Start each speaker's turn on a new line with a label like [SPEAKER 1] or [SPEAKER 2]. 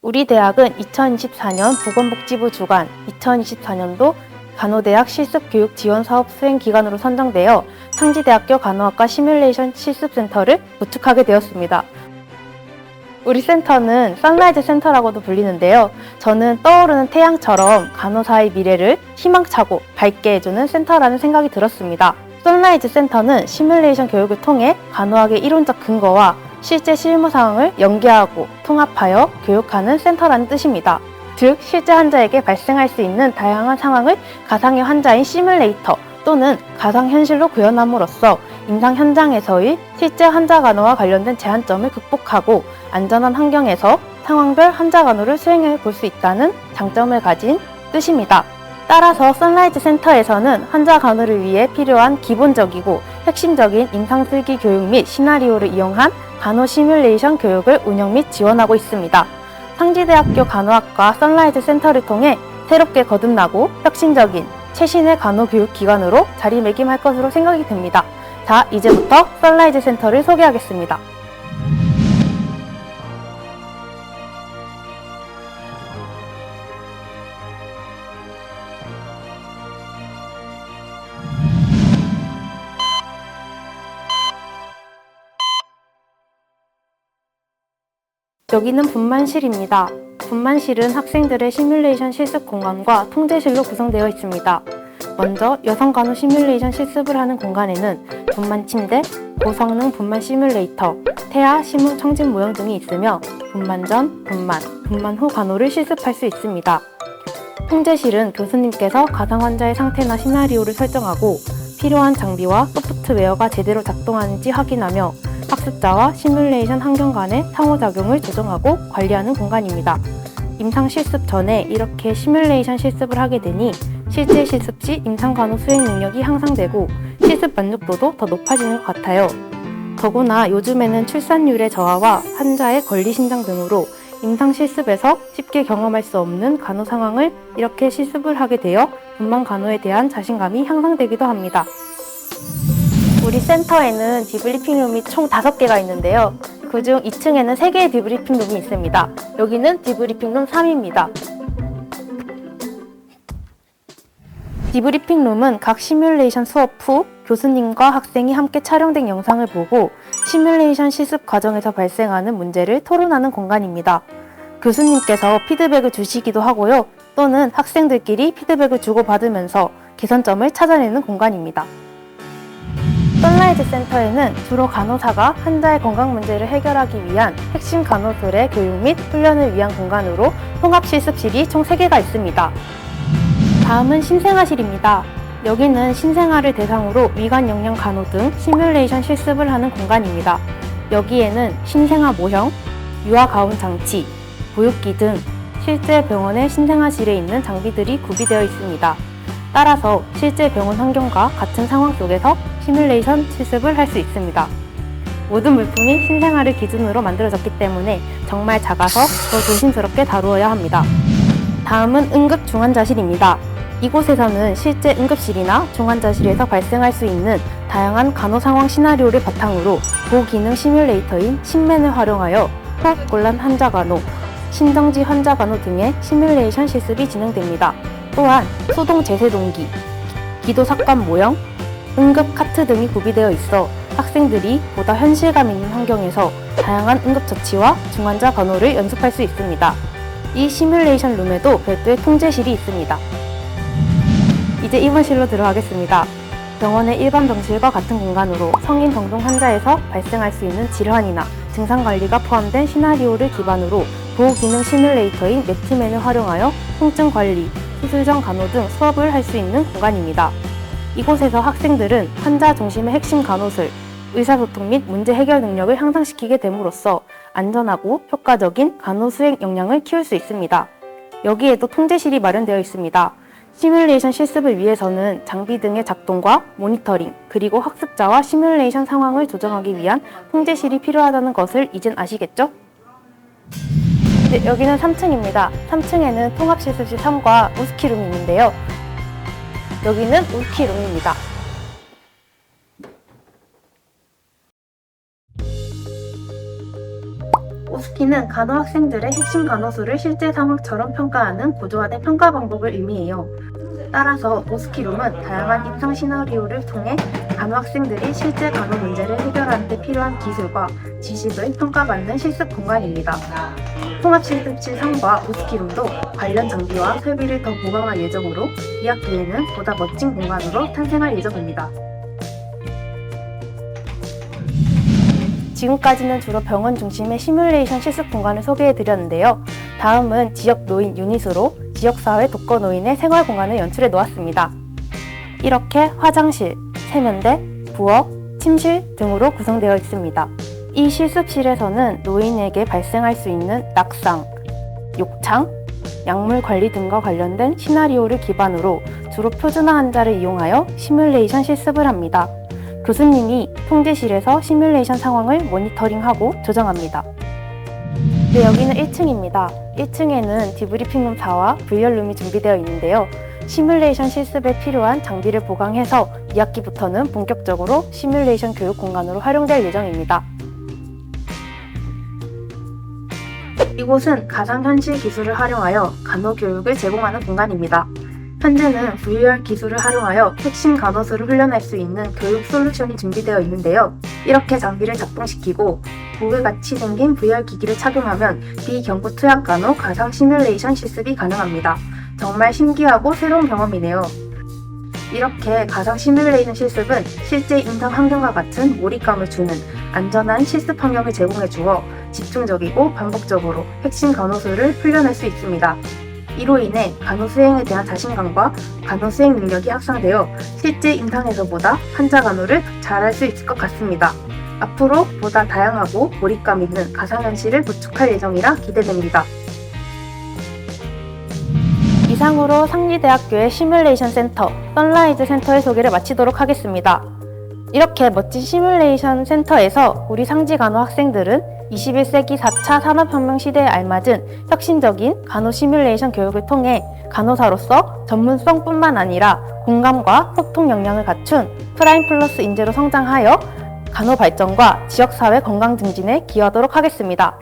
[SPEAKER 1] 우리 대학은 2024년 보건복지부 주관 2024년도 간호대학 실습교육 지원 사업 수행 기관으로 선정되어 상지대학교 간호학과 시뮬레이션 실습센터를 구축하게 되었습니다. 우리 센터는 선라이즈 센터라고도 불리는데요. 저는 떠오르는 태양처럼 간호사의 미래를 희망차고 밝게 해주는 센터라는 생각이 들었습니다. 선라이즈 센터는 시뮬레이션 교육을 통해 간호학의 이론적 근거와 실제 실무 상황을 연계하고 통합하여 교육하는 센터라는 뜻입니다. 즉, 실제 환자에게 발생할 수 있는 다양한 상황을 가상의 환자인 시뮬레이터 또는 가상현실로 구현함으로써 임상 현장에서의 실제 환자 간호와 관련된 제한점을 극복하고 안전한 환경에서 상황별 환자 간호를 수행해 볼 수 있다는 장점을 가진 뜻입니다. 따라서 선라이즈 센터에서는 환자 간호를 위해 필요한 기본적이고 핵심적인 임상실기 교육 및 시나리오를 이용한 간호 시뮬레이션 교육을 운영 및 지원하고 있습니다. 상지대학교 간호학과 선라이즈 센터를 통해 새롭게 거듭나고 혁신적인 최신의 간호교육기관으로 자리매김할 것으로 생각이 됩니다. 자, 이제부터 선라이즈 센터를 소개하겠습니다. 여기는 분만실입니다. 분만실은 학생들의 시뮬레이션 실습 공간과 통제실로 구성되어 있습니다. 먼저 여성 간호 시뮬레이션 실습을 하는 공간에는 분만 침대, 고성능 분만 시뮬레이터, 태아, 심우, 청진 모형 등이 있으며 분만 전, 분만 후 간호를 실습할 수 있습니다. 통제실은 교수님께서 가상 환자의 상태나 시나리오를 설정하고 필요한 장비와 소프트웨어가 제대로 작동하는지 확인하며 학습자와 시뮬레이션 환경 간의 상호작용을 조정하고 관리하는 공간입니다. 임상 실습 전에 이렇게 시뮬레이션 실습을 하게 되니 실제 실습 시 임상 간호 수행 능력이 향상되고 실습 만족도도 더 높아지는 것 같아요. 더구나 요즘에는 출산율의 저하와 환자의 권리 신장 등으로 임상 실습에서 쉽게 경험할 수 없는 간호 상황을 이렇게 실습을 하게 되어 분만 간호에 대한 자신감이 향상되기도 합니다. 우리 센터에는 디브리핑룸이 총 5개가 있는데요. 그중 2층에는 3개의 디브리핑룸이 있습니다. 여기는 디브리핑룸 3입니다. 디브리핑룸은 각 시뮬레이션 수업 후 교수님과 학생이 함께 촬영된 영상을 보고 시뮬레이션 실습 과정에서 발생하는 문제를 토론하는 공간입니다. 교수님께서 피드백을 주시기도 하고요. 또는 학생들끼리 피드백을 주고받으면서 개선점을 찾아내는 공간입니다. 선라이즈 센터에는 주로 간호사가 환자의 건강 문제를 해결하기 위한 핵심 간호술의 교육 및 훈련을 위한 공간으로 통합실습실이 총 3개가 있습니다. 다음은 신생아실입니다. 여기는 신생아를 대상으로 미관 영양 간호 등 시뮬레이션 실습을 하는 공간입니다. 여기에는 신생아 모형, 유아 가운 장치, 보육기 등 실제 병원의 신생아실에 있는 장비들이 구비되어 있습니다. 따라서 실제 병원 환경과 같은 상황 속에서 시뮬레이션 실습을 할 수 있습니다. 모든 물품이 신생아를 기준으로 만들어졌기 때문에 정말 작아서 더 조심스럽게 다루어야 합니다. 다음은 응급 중환자실입니다. 이곳에서는 실제 응급실이나 중환자실에서 발생할 수 있는 다양한 간호 상황 시나리오를 바탕으로 고기능 시뮬레이터인 신맨을 활용하여 호흡곤란 환자 간호, 신정지 환자 간호 등의 시뮬레이션 실습이 진행됩니다. 또한 수동 제세동기, 기도 삭관 모형, 응급 카트 등이 구비되어 있어 학생들이 보다 현실감 있는 환경에서 다양한 응급처치와 중환자 간호를 연습할 수 있습니다. 이 시뮬레이션 룸에도 별도의 통제실이 있습니다. 이제 입원실로 들어가겠습니다. 병원의 일반 병실과 같은 공간으로 성인 병동 환자에서 발생할 수 있는 질환이나 증상 관리가 포함된 시나리오를 기반으로 보호기능 시뮬레이터인 매트맨을 활용하여 통증 관리, 수술 전 간호 등 수업을 할 수 있는 공간입니다. 이곳에서 학생들은 환자 중심의 핵심 간호술, 의사소통 및 문제 해결 능력을 향상시키게 됨으로써 안전하고 효과적인 간호 수행 역량을 키울 수 있습니다. 여기에도 통제실이 마련되어 있습니다. 시뮬레이션 실습을 위해서는 장비 등의 작동과 모니터링, 그리고 학습자와 시뮬레이션 상황을 조정하기 위한 통제실이 필요하다는 것을 이젠 아시겠죠? 네, 여기는 3층입니다. 3층에는 통합실습실 3과 우스키룸이 있는데요. 여기는 우스키룸입니다. 오스키는 간호 학생들의 핵심 간호술을 실제 상황처럼 평가하는 고조화된 평가 방법을 의미해요. 따라서 오스키룸은 다양한 임상 시나리오를 통해 간호 학생들이 실제 간호 문제를 해결하는 데 필요한 기술과 지식을 평가받는 실습 공간입니다. 통합실습실 3과 오스키룸도 관련 장비와 설비를 더 보강할 예정으로 2학기에는 보다 멋진 공간으로 탄생할 예정입니다. 지금까지는 주로 병원 중심의 시뮬레이션 실습 공간을 소개해드렸는데요. 다음은 지역 노인 유닛으로 지역사회 독거노인의 생활 공간을 연출해 놓았습니다. 이렇게 화장실, 세면대, 부엌, 침실 등으로 구성되어 있습니다. 이 실습실에서는 노인에게 발생할 수 있는 낙상, 욕창, 약물 관리 등과 관련된 시나리오를 기반으로 주로 표준화 환자를 이용하여 시뮬레이션 실습을 합니다. 교수님이 통제실에서 시뮬레이션 상황을 모니터링하고 조정합니다. 네, 여기는 1층입니다. 1층에는 디브리핑룸 4와 VR룸이 준비되어 있는데요. 시뮬레이션 실습에 필요한 장비를 보강해서 2학기부터는 본격적으로 시뮬레이션 교육 공간으로 활용될 예정입니다. 이곳은 가상현실 기술을 활용하여 간호교육을 제공하는 공간입니다. 현재는 VR 기술을 활용하여 핵심 간호술을 훈련할 수 있는 교육 솔루션이 준비되어 있는데요. 이렇게 장비를 작동시키고 고글같이 생긴 VR 기기를 착용하면 비경구 투약 간호 가상 시뮬레이션 실습이 가능합니다. 정말 신기하고 새로운 경험이네요. 이렇게 가상 시뮬레이션 실습은 실제 임상 환경과 같은 몰입감을 주는 안전한 실습 환경을 제공해 주어 집중적이고 반복적으로 핵심 간호술을 훈련할 수 있습니다. 이로 인해 간호 수행에 대한 자신감과 간호 수행 능력이 향상되어 실제 임상에서보다 환자 간호를 잘할 수 있을 것 같습니다. 앞으로 보다 다양하고 몰입감 있는 가상현실을 구축할 예정이라 기대됩니다. 이상으로 상리대학교의 시뮬레이션 센터, 선라이즈 센터의 소개를 마치도록 하겠습니다. 이렇게 멋진 시뮬레이션 센터에서 우리 상지 간호 학생들은 21세기 4차 산업혁명 시대에 알맞은 혁신적인 간호 시뮬레이션 교육을 통해 간호사로서 전문성뿐만 아니라 공감과 소통 역량을 갖춘 프라임 플러스 인재로 성장하여 간호 발전과 지역사회 건강 증진에 기여하도록 하겠습니다.